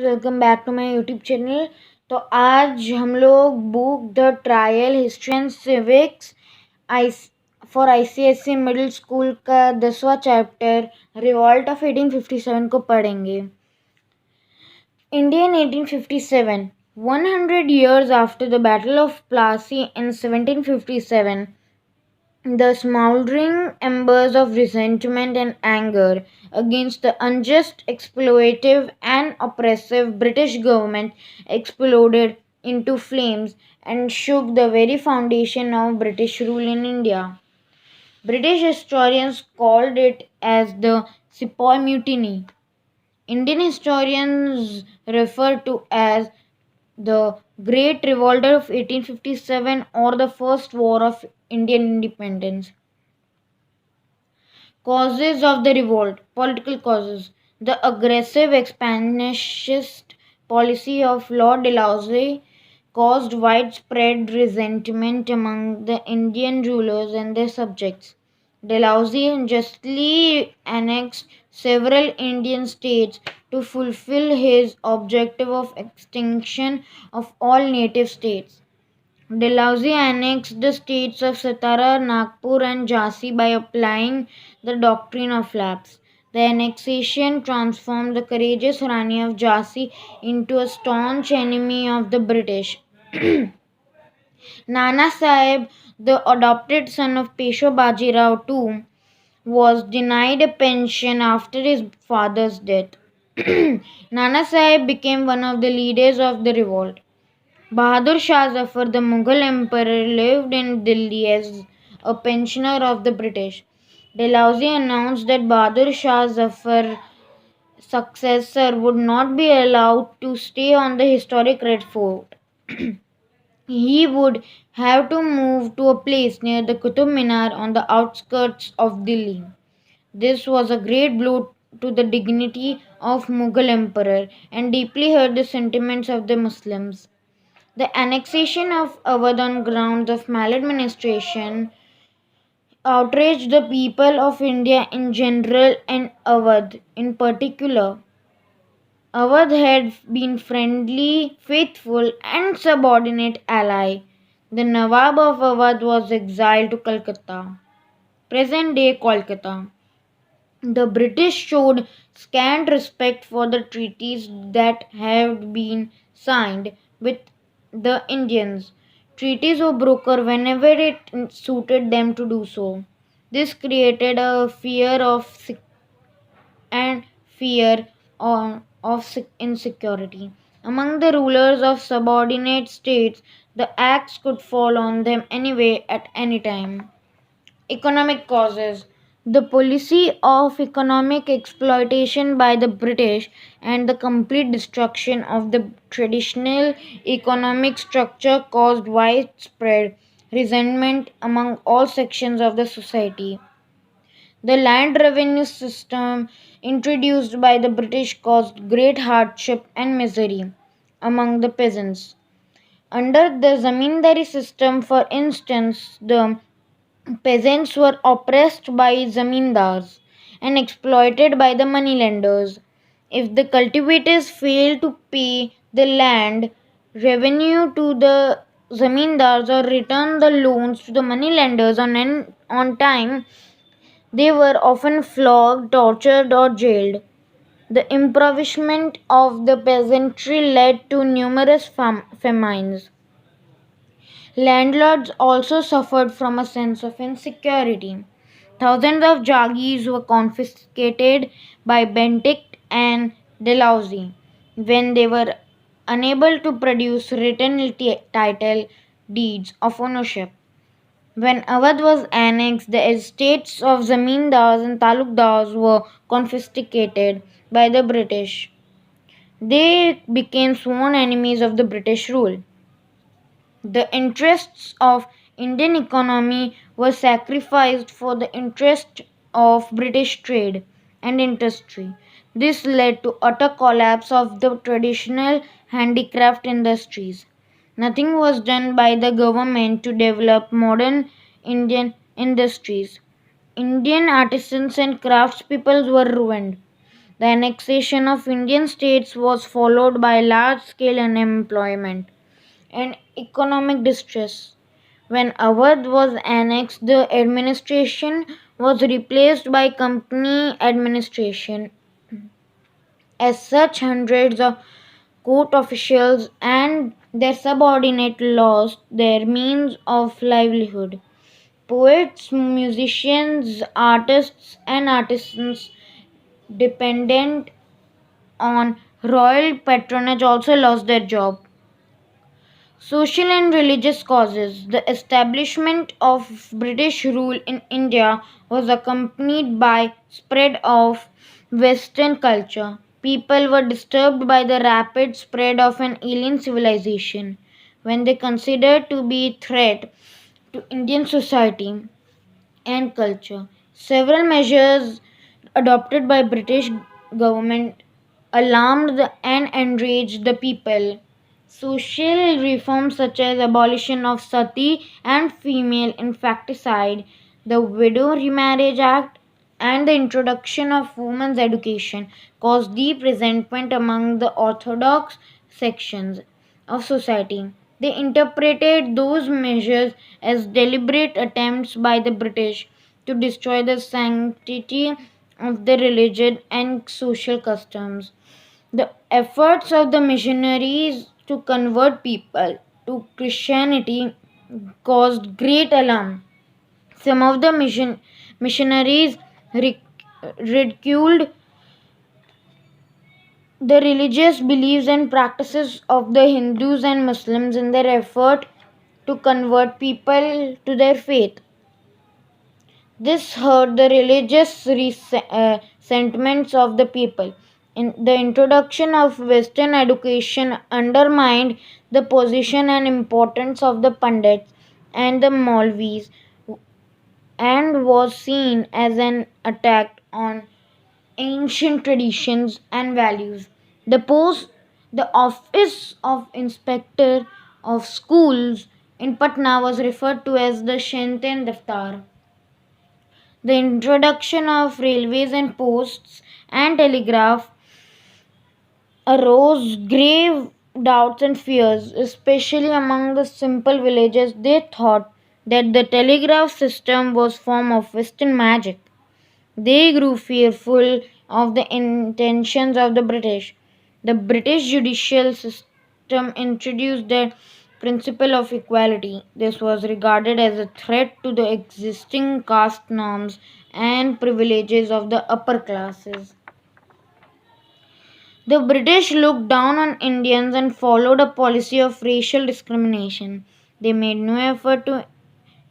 Welcome back to my YouTube channel. तो आज हम लोग book the trial history and civics I for ICSE middle school का 10वां चैप्टर रिवॉल्ट ऑफ 1857 को पढ़ेंगे। India in 1857, 100 years after the Battle of Plassey in 1757, the smoldering embers of resentment and anger against the unjust, exploitative, and oppressive British government exploded into flames and shook the very foundation of British rule in India. British historians called it as the Sepoy Mutiny. Indian historians refer to as the Great Revolt of 1857 or the First War of Indian Independence. Causes of the revolt. Political causes. The aggressive expansionist policy of Lord Dalhousie caused widespread resentment among the Indian rulers and their subjects. Dalhousie unjustly annexed several Indian states to fulfill his objective of extinction of all native states. Dalhousie annexed the states of Satara, Nagpur, and Jhansi by applying the doctrine of lapse. The annexation transformed the courageous Rani of Jhansi into a staunch enemy of the British. Nana Sahib, the adopted son of Peshwa Bajirao II, was denied a pension after his father's death. Nana Sahib became one of the leaders of the revolt. Bahadur Shah Zafar, the Mughal emperor, lived in Delhi as a pensioner of the British. Dalhousie announced that Bahadur Shah Zafar's successor would not be allowed to stay on the historic Red Fort. He would have to move to a place near the Qutub Minar on the outskirts of Delhi. This was a great blow to the dignity of Mughal emperor and deeply hurt the sentiments of the Muslims. The annexation of Awadh on grounds of maladministration outraged the people of India in general and Awadh in particular. Awadh had been friendly, faithful, and subordinate ally. The Nawab of Awadh was exiled to Calcutta, present-day Kolkata. The British showed scant respect for the treaties that had been signed with the Indians. Treaties were broken whenever it suited them to do so. This created a and fear of insecurity. Among the rulers of subordinate states, the axe could fall on them anyway at any time. Economic causes. The policy of economic exploitation by the British and the complete destruction of the traditional economic structure caused widespread resentment among all sections of the society. The land revenue system introduced by the British caused great hardship and misery among the peasants. Under the zamindari system, for instance, the peasants were oppressed by zamindars and exploited by the moneylenders. If the cultivators failed to pay the land revenue to the zamindars or return the loans to the moneylenders on time, they were often flogged, tortured, or jailed. The impoverishment of the peasantry led to numerous famines. Landlords also suffered from a sense of insecurity. Thousands of jagirs were confiscated by Bentinck and Dalhousie when they were unable to produce written title deeds of ownership. When Awadh was annexed, the estates of zamindars and talukdars were confiscated by the British. They became sworn enemies of the British rule. The interests of Indian economy were sacrificed for the interest of British trade and industry. This led to utter collapse of the traditional handicraft industries. Nothing was done by the government to develop modern Indian industries. Indian artisans and craftspeople were ruined. The annexation of Indian states was followed by large scale unemployment and economic distress. When Awadh was annexed, the administration was replaced by company administration. As such, hundreds of court officials and their subordinates lost their means of livelihood. Poets, musicians, artists, and artisans dependent on royal patronage also lost their job. Social and religious causes. The establishment of British rule in India was accompanied by spread of Western culture. People were disturbed by the rapid spread of an alien civilization when they considered to be a threat to Indian society and culture. Several measures adopted by British government alarmed and enraged the people. Social reforms such as abolition of sati and female infanticide, the Widow Remarriage Act, and the introduction of women's education caused deep resentment among the orthodox sections of society. They interpreted those measures as deliberate attempts by the British to destroy the sanctity of the religion and social customs. The efforts of the missionaries to convert people to Christianity caused great alarm. Some of the missionaries ridiculed the religious beliefs and practices of the Hindus and Muslims in their effort to convert people to their faith. This hurt the religious sentiments of the people. The introduction of Western education undermined the position and importance of the Pandits and the Maulvis and was seen as an attack on ancient traditions and values. The office of inspector of schools in Patna was referred to as the Shanten Daftar. The introduction of railways and posts and telegraph arose grave doubts and fears, especially among the simple villagers. They thought that the telegraph system was form of Western magic. They grew fearful of the intentions of the British. The British judicial system introduced the principle of equality. This was regarded as a threat to the existing caste norms and privileges of the upper classes. The British looked down on Indians and followed a policy of racial discrimination. They made no effort to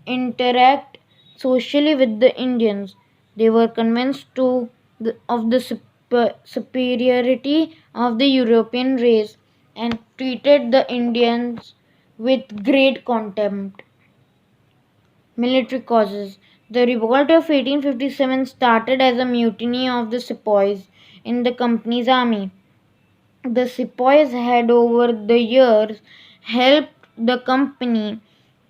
interact socially with the Indians. They were convinced of the superiority of the European race and treated the Indians with great contempt. Military causes. The revolt of 1857 started as a mutiny of the sepoys in the company's army. The sepoys had over the years helped the company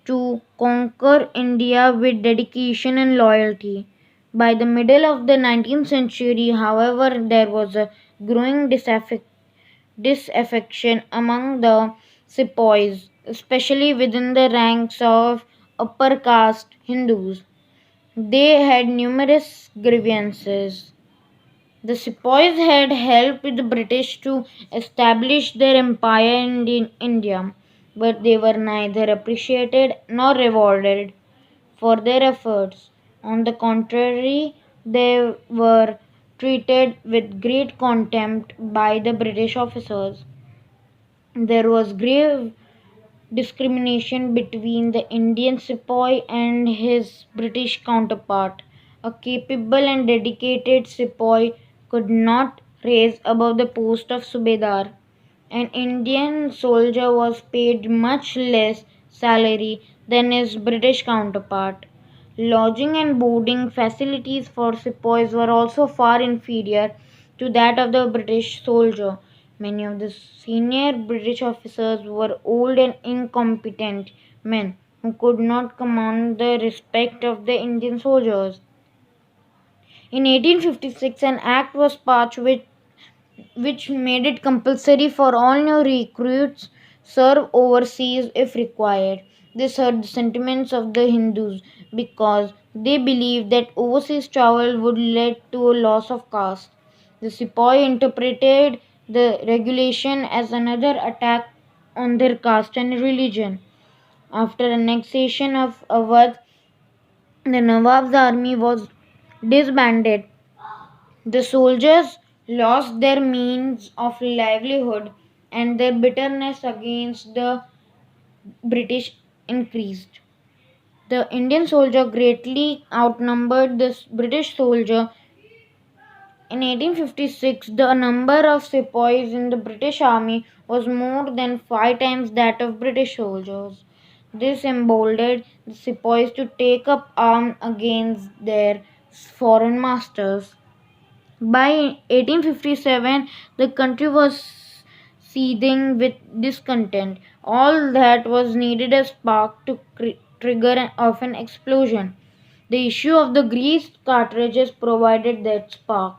to conquer India with dedication and loyalty. By the middle of the 19th century, however, there was a growing disaffection among the sepoys, especially within the ranks of upper caste Hindus. They had numerous grievances. The sepoys had helped the British to establish their empire in India, but they were neither appreciated nor rewarded for their efforts. On the contrary, they were treated with great contempt by the British officers. There was grave discrimination between the Indian sepoy and his British counterpart. A capable and dedicated sepoy could not rise above the post of subedar. An Indian soldier was paid much less salary than his British counterpart. Lodging and boarding facilities for sepoys were also far inferior to that of the British soldier. Many of the senior British officers were old and incompetent men who could not command the respect of the Indian soldiers. In 1856, an act was passed which made it compulsory for all new recruits serve overseas if required. This hurt the sentiments of the Hindus because they believed that overseas travel would lead to a loss of caste. The sepoy interpreted the regulation as another attack on their caste and religion. After annexation of Awadh, the Nawab's army was disbanded. The soldiers lost their means of livelihood and their bitterness against the British increased. The Indian soldier greatly outnumbered the British soldier. In 1856, the number of sepoys in the British army was more than 5 times that of British soldiers. This emboldened the sepoys to take up arms against their foreign masters. By 1857, the country was seething with discontent. All that was needed a spark to trigger of an explosion. The issue of the greased cartridges provided that spark.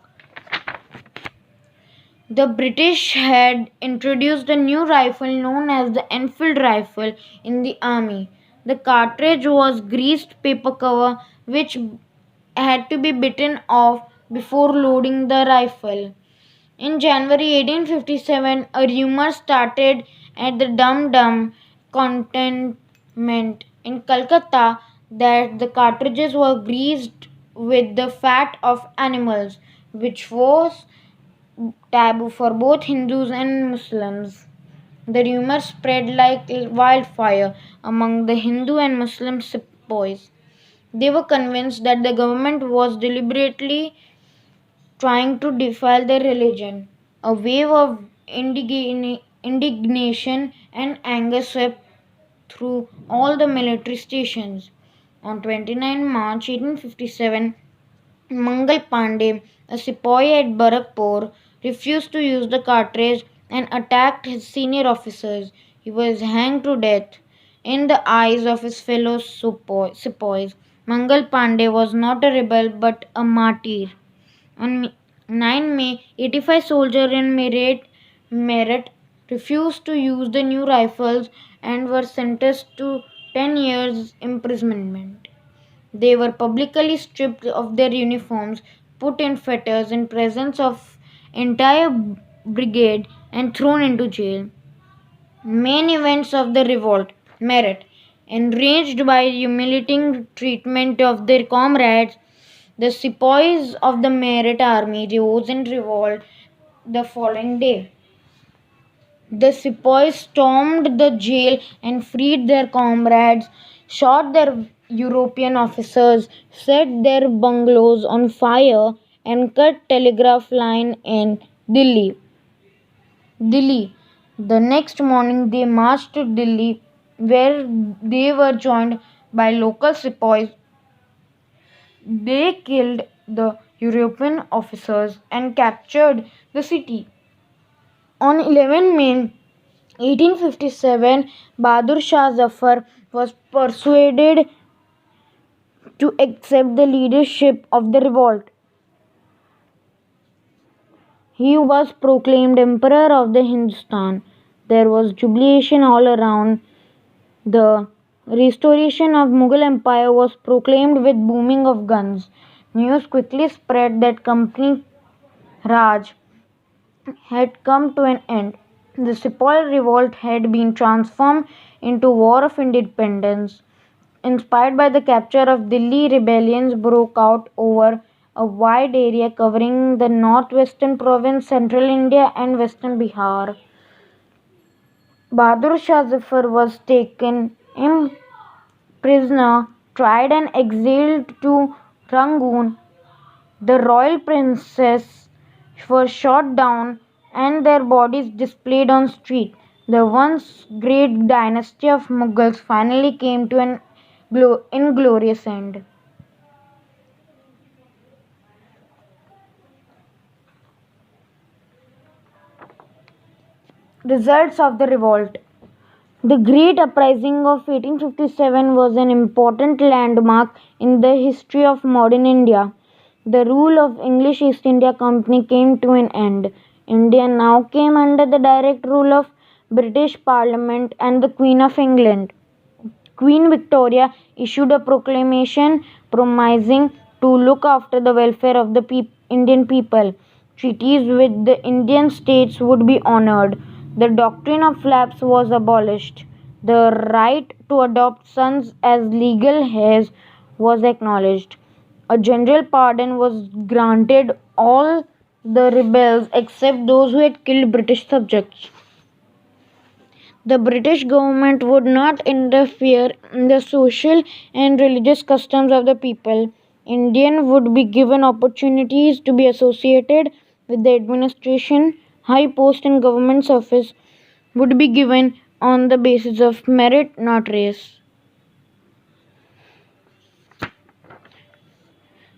The British had introduced a new rifle known as the Enfield rifle in the army. The cartridge was greased paper cover which had to be bitten off before loading the rifle. In January 1857, a rumor started at the Dum Dum cantonment in Calcutta that the cartridges were greased with the fat of animals, which was taboo for both Hindus and Muslims. The rumor spread like wildfire among the Hindu and Muslim sepoys. They were convinced that the government was deliberately trying to defile their religion. A wave of indignation and anger swept through all the military stations. On 29 March 1857, Mangal Pandey, a sepoy at Barakpur, refused to use the cartridge and attacked his senior officers. He was hanged to death. In the eyes of his fellow sepoys, Mangal Pandey was not a rebel but a martyr. On 9 May, 85 soldiers in Meerut refused to use the new rifles and were sentenced to 10 years imprisonment. They were publicly stripped of their uniforms, put in fetters in presence of entire brigade and thrown into jail. Main events of the revolt: Meerut. Enraged by humiliating treatment of their comrades, the sepoys of the Meerut army rose in revolt the following day. The sepoys stormed the jail and freed their comrades, shot their European officers, set their bungalows on fire, and cut telegraph line in Delhi. The next morning they marched to Delhi, where they were joined by local sepoys. They killed the European officers and captured the city. On 11 May 1857, Bahadur Shah Zafar was persuaded to accept the leadership of the revolt. He was proclaimed Emperor of the Hindustan. There was jubilation all around. The restoration of Mughal Empire was proclaimed with booming of guns. News quickly spread that Company Raj had come to an end. The Sepoy revolt had been transformed into war of independence. Inspired by the capture of Delhi, rebellions broke out over a wide area covering the northwestern province, central India, and western Bihar. Bahadur Shah Zafar was taken prisoner, tried, and exiled to Rangoon. The royal princes were shot down and their bodies displayed on street. The once great dynasty of Mughals finally came to an inglorious end. Results of the revolt. The Great Uprising of 1857 was an important landmark in the history of modern India. The rule of English East India Company came to an end. India now came under the direct rule of British Parliament and the Queen of England. Queen Victoria issued a proclamation promising to look after the welfare of the Indian people. Treaties with the Indian states would be honored. The doctrine of lapse was abolished. The right to adopt sons as legal heirs was acknowledged. A general pardon was granted all the rebels except those who had killed British subjects. The British government would not interfere in the social and religious customs of the people. Indians would be given opportunities to be associated with the administration. High post in government service would be given on the basis of merit, not race.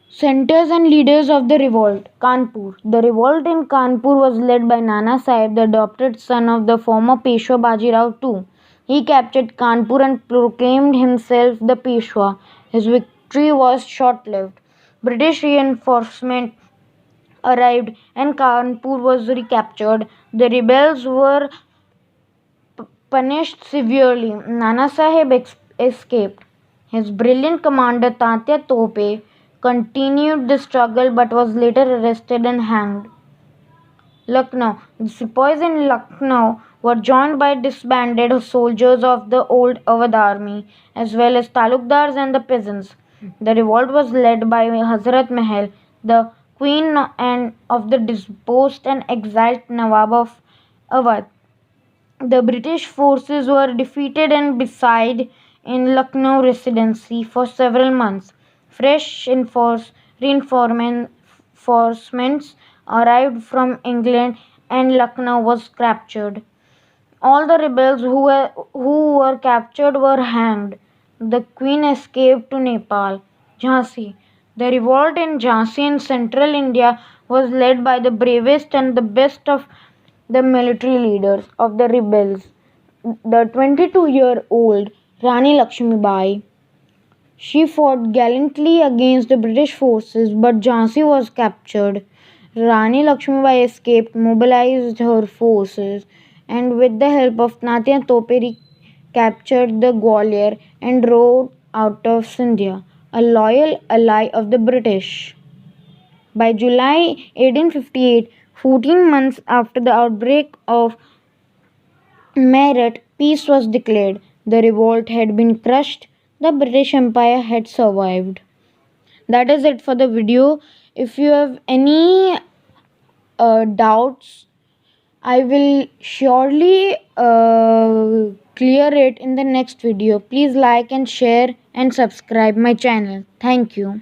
Centers and leaders of the revolt. Kanpur. The revolt in Kanpur was led by Nana Sahib, the adopted son of the former Peshwa Bajirao II. He captured Kanpur and proclaimed himself the Peshwa. His victory was short lived. British reinforcement arrived and Kanpur was recaptured. The rebels were punished severely. Nana Sahib escaped. His brilliant commander Tatya Tope continued the struggle but was later arrested and hanged. Lucknow. The sepoys in Lucknow were joined by disbanded soldiers of the old Awadh army as well as talukdars and the peasants. The revolt was led by Hazrat Mahal, the queen and of the deposed and exiled Nawab of Awadh. The British forces were defeated and besieged in Lucknow Residency for several months. Fresh reinforcements arrived from England and Lucknow was captured. All the rebels who were captured were hanged. The queen escaped to Nepal. Jhansi. The revolt in Jhansi in central India was led by the bravest and the best of the military leaders of the rebels. The 22-year-old Rani Lakshmibai. She fought gallantly against the British forces, but Jhansi was captured. Rani Lakshmibai escaped, mobilized her forces, and with the help of Natya Tope captured the Gwalior and rode out of Sindhia, a loyal ally of the British. By July 1858, 14 months after the outbreak of Meerut, peace was declared. The revolt had been crushed. The British Empire had survived. That is it for the video. If you have any doubts, I will surely clear it in the next video. Please like and share and subscribe my channel. Thank you.